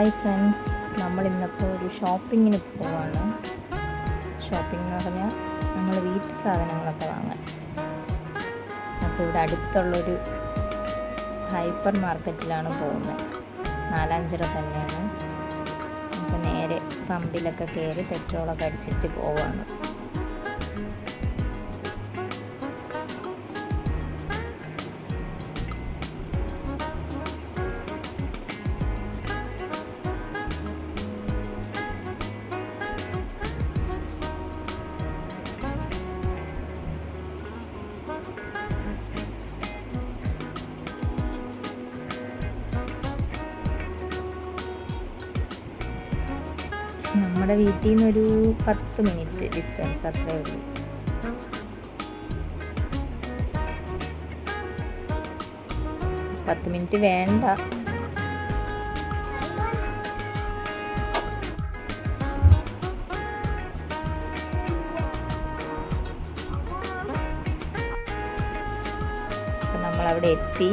Hi friends, നമ്മൾ ഇന്നപ്പോൾ ഒരു ഷോപ്പിങ്ങിന് പോവാണ്. ഷോപ്പിംഗ് എന്ന് പറഞ്ഞാൽ നമ്മൾ വീട്ടു സാധനങ്ങളൊക്കെ വാങ്ങാൻ. അപ്പോൾ ഇവിടെ അടുത്തുള്ളൊരു ഹൈപ്പർ മാർക്കറ്റിലാണ് പോകുന്നത്. നാലാഞ്ചിറ തന്നെയാണ്. അപ്പോൾ നേരെ പമ്പിലൊക്കെ കയറി പെട്രോളൊക്കെ അടിച്ചിട്ട് പോവാണ്. നമ്മുടെ വീട്ടിൽ നിന്നൊരു 10 മിനിറ്റ് ഡിസ്റ്റൻസ് അത്രേ ഉള്ളൂ. പത്ത് മിനിറ്റ് വേണ്ട. നമ്മളവിടെ എത്തി.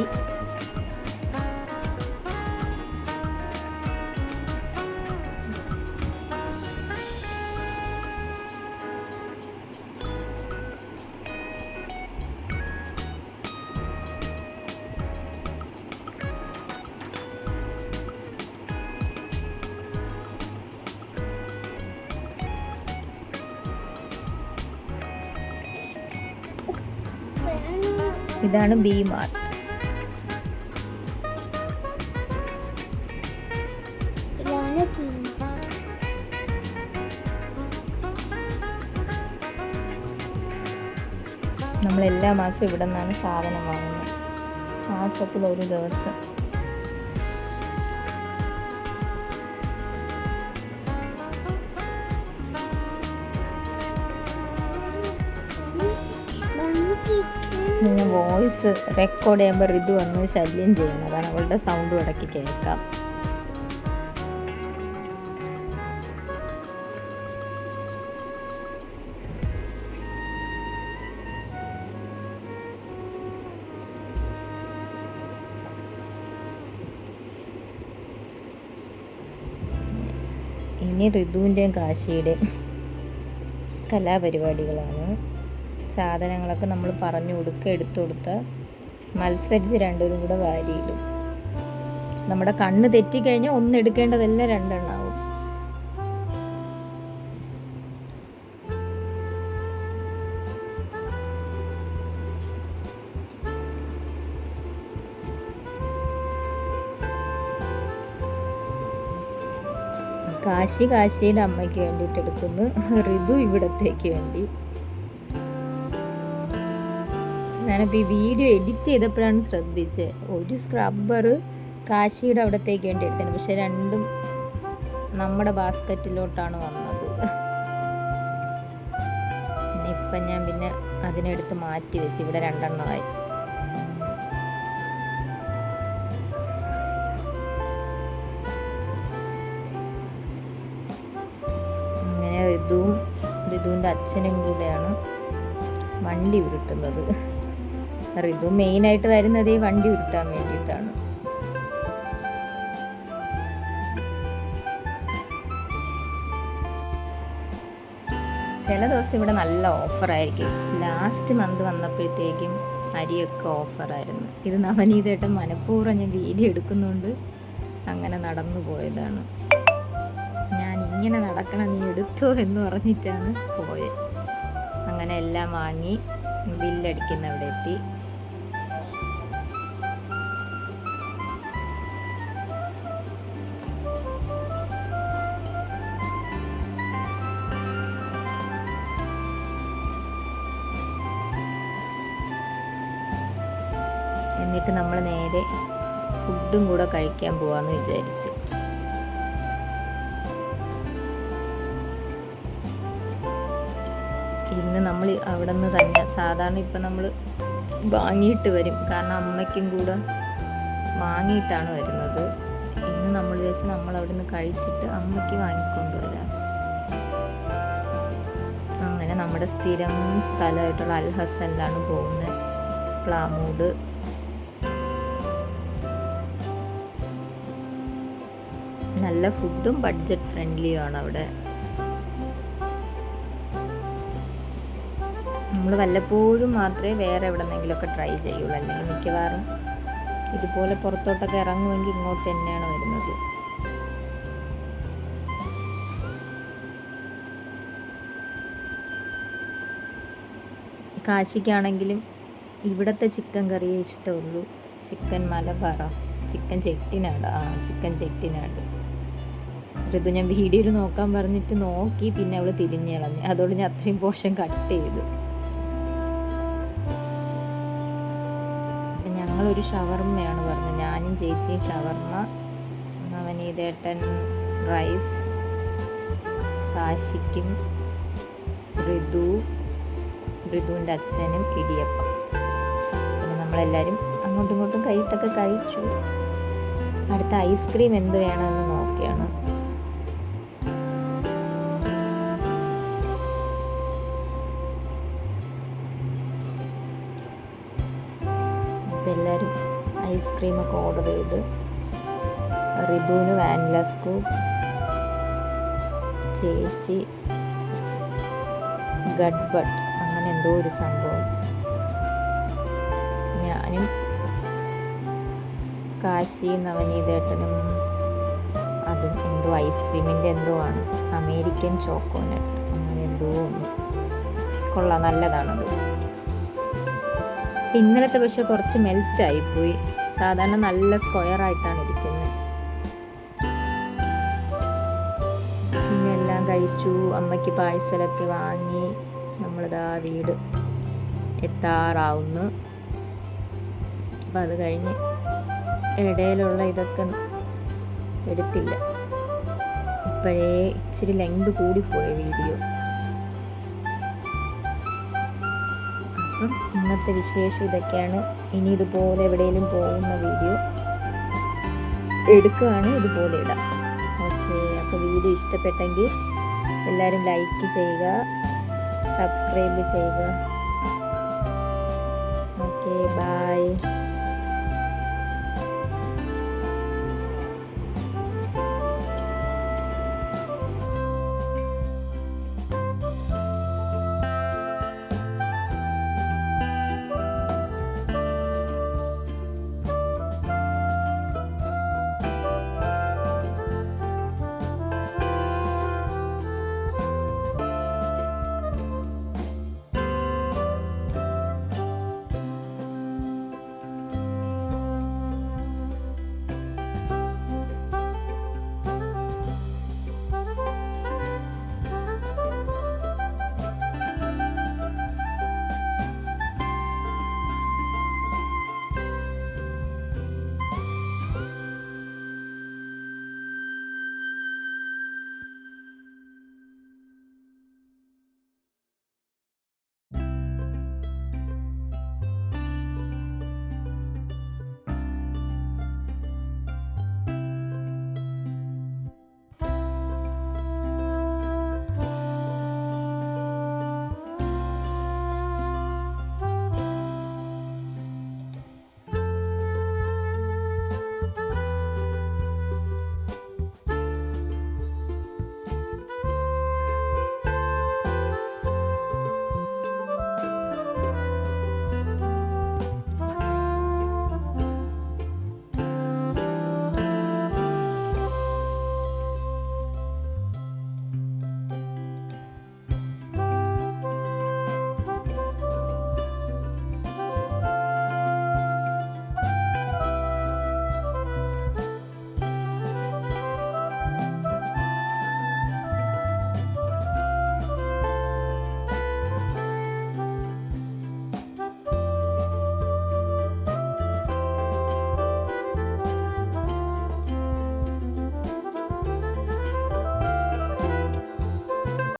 ഇതാണ് ബി മാർട്ട്. നമ്മൾ എല്ലാ മാസവും ഇവിടെ നിന്നാണ് സാധനം വാങ്ങുന്നത്. മാസത്തിൽ ഒരു ദിവസം. പിന്നെ വോയിസ് റെക്കോർഡ് ചെയ്യുമ്പോൾ ഋതു വന്ന് ശല്യം ചെയ്യണം. അതാണ് അവളുടെ സൗണ്ട് ഇടയ്ക്ക് കേൾക്കാം. ഇനി ഋതുവിൻ്റെയും കാശിയുടെയും കലാപരിപാടികളാണ്. സാധനങ്ങളൊക്കെ നമ്മൾ പറഞ്ഞു കൊടുക്കുക, എടുത്തു കൊടുത്ത് മത്സരിച്ച് രണ്ടുപേരും കൂടെ വാരിയിടും. നമ്മുടെ കണ്ണ് തെറ്റിക്കഴിഞ്ഞാൽ ഒന്നെടുക്കേണ്ടതെല്ലാം രണ്ടെണ്ണാവും. കാശിയുടെ അമ്മയ്ക്ക് വേണ്ടിയിട്ട് എടുക്കുന്നു, ഋതു ഇവിടത്തേക്ക് വേണ്ടി. ഞാനിപ്പോൾ ഈ വീഡിയോ എഡിറ്റ് ചെയ്തപ്പോഴാണ് ശ്രദ്ധിച്ചത്. ഒരു സ്ക്രബ്ബർ കാശിയുടെ അവിടത്തേക്ക് വേണ്ടി എടുത്തത്, പക്ഷെ രണ്ടും നമ്മുടെ ബാസ്ക്കറ്റിലോട്ടാണ് വന്നത്. ഇപ്പം ഞാൻ പിന്നെ അതിനെടുത്ത് മാറ്റി വെച്ച് ഇവിടെ രണ്ടെണ്ണമായി. അങ്ങനെ ഋതുവിൻ്റെ അച്ഛനും കൂടെയാണ് വണ്ടി ഉരുട്ടുന്നത്. ഋതു മെയിനായിട്ട് വരുന്നത് ഈ വണ്ടി ഉരുട്ടാൻ വേണ്ടിയിട്ടാണ്. ചില ദിവസം ഇവിടെ നല്ല ഓഫറായിരിക്കും. ലാസ്റ്റ് മന്ത് വന്നപ്പോഴത്തേക്കും അരിയൊക്കെ ഓഫറായിരുന്നു. ഇത് നവനീതേട്ടൻ മനഃപൂർവ്വം ഞാൻ വീഡിയോ എടുക്കുന്നതുകൊണ്ട് അങ്ങനെ നടന്നു പോയതാണ്. ഞാൻ ഇങ്ങനെ നടക്കണം, നീ എടുത്തോ എന്ന് പറഞ്ഞിട്ടാണ് പോയത്. അങ്ങനെ എല്ലാം വാങ്ങി ബില്ലടിക്കുന്നവിടെ എത്തി. എന്നിട്ട് നമ്മൾ നേരെ ഫുഡും കൂടെ കഴിക്കാൻ പോവാന്ന് വിചാരിച്ച്. ഇന്ന് നമ്മൾ അവിടെ നിന്ന് തന്നെ സാധാരണ ഇപ്പം നമ്മൾ വാങ്ങിയിട്ട് വരും, കാരണം അമ്മയ്ക്കും കൂടെ വാങ്ങിയിട്ടാണ് വരുന്നത്. ഇന്ന് നമ്മൾ വിചാരിച്ച് നമ്മൾ അവിടെ നിന്ന് കഴിച്ചിട്ട് അമ്മയ്ക്ക് വാങ്ങിക്കൊണ്ടുവരാം. അങ്ങനെ നമ്മുടെ സ്ഥിരം സ്ഥലമായിട്ടുള്ള അൽ ഹസനിലാണ് പോകുന്നത്. പ്ലാമൂട് നല്ല ഫുഡും ബഡ്ജറ്റ് ഫ്രണ്ട്ലിയും ആണ് അവിടെ. നമ്മൾ വല്ലപ്പോഴും മാത്രമേ വേറെ എവിടെന്നെങ്കിലുമൊക്കെ ട്രൈ ചെയ്യുള്ളൂ. അല്ലെങ്കിൽ മിക്കവാറും ഇതുപോലെ പുറത്തോട്ടൊക്കെ ഇറങ്ങുമെങ്കിൽ ഇങ്ങോട്ട് തന്നെയാണ് വരുന്നത്. കാശിക്കാണെങ്കിലും ഇവിടുത്തെ ചിക്കൻ കറിയേ ഇഷ്ടമുള്ളൂ. Chicken Malabar, chicken Chettinad, chicken Chettinad. Ritu ഞാൻ വീഡിയോയിൽ നോക്കാൻ പറഞ്ഞിട്ട് നോക്കി, പിന്നെ അവൾ തിരിഞ്ഞു കളഞ്ഞു. അതുകൊണ്ട് ഞാൻ അത്രയും പോർഷൻ കട്ട് ചെയ്തു. അപ്പം ഞങ്ങളൊരു ഷവർമ്മയാണ് പറഞ്ഞത്, ഞാനും ചേച്ചിയും ഷവർമ്മ, നവനീതേട്ടൻ റൈസ്, കാശിക്കും ഋതുവിൻ്റെ അച്ഛനും ഇടിയപ്പം. പിന്നെ നമ്മളെല്ലാവരും അങ്ങോട്ടും ഇങ്ങോട്ടും കൈയിട്ടൊക്കെ കഴിച്ചു. അടുത്ത ഐസ്ക്രീം എന്ത് വേണമെന്ന് നോക്കിയാണ്. അപ്പം എല്ലാവരും ഐസ്ക്രീമൊക്കെ ഓർഡർ ചെയ്ത്, ഋതുവിന് വാനില സ്കൂപ്പ്, ചേച്ചി ഗഡ്ബട്ട്, അങ്ങനെ എന്തോ ഒരു സംഭവം. ഞാനും കാശി നവനീതേട്ടനും അതും എന്തോ ഐസ്ക്രീമിൻ്റെ എന്തോ ആണ്, അമേരിക്കൻ ചോക്കോനട്ട്, അങ്ങനെ എന്തോ ഒന്ന്. കൊള്ളാം, നല്ലതാണത്. ഇന്നലത്തെ പക്ഷെ കുറച്ച് മെൽറ്റായിപ്പോയി. സാധാരണ നല്ല സ്ക്വയർ ആയിട്ടാണ് ഇരിക്കുന്നത്. പിന്നെ എല്ലാം കഴിച്ചു. അമ്മയ്ക്ക് പാഴ്സലൊക്കെ വാങ്ങി നമ്മളിതാ വീട് എത്താറാവുന്നു. അപ്പം അത് കഴിഞ്ഞ് ഇടയിലുള്ള ഇതൊക്കെ എടുത്തില്ല. ഇപ്പോഴേ ഇച്ചിരി ലെങ്ത് കൂടിപ്പോയ വീഡിയോ. അപ്പം ഇന്നത്തെ വിശേഷം ഇതൊക്കെയാണ്. ഇനി ഇതുപോലെ എവിടെയെങ്കിലും പോകുന്ന വീഡിയോ എടുക്കുകയാണ്, ഇതുപോലെ ഇടാം. ഓക്കെ, അപ്പോൾ വീഡിയോ ഇഷ്ടപ്പെട്ടെങ്കിൽ എല്ലാവരും ലൈക്ക് ചെയ്യുക, സബ്സ്ക്രൈബ് ചെയ്യുക. Okay, by.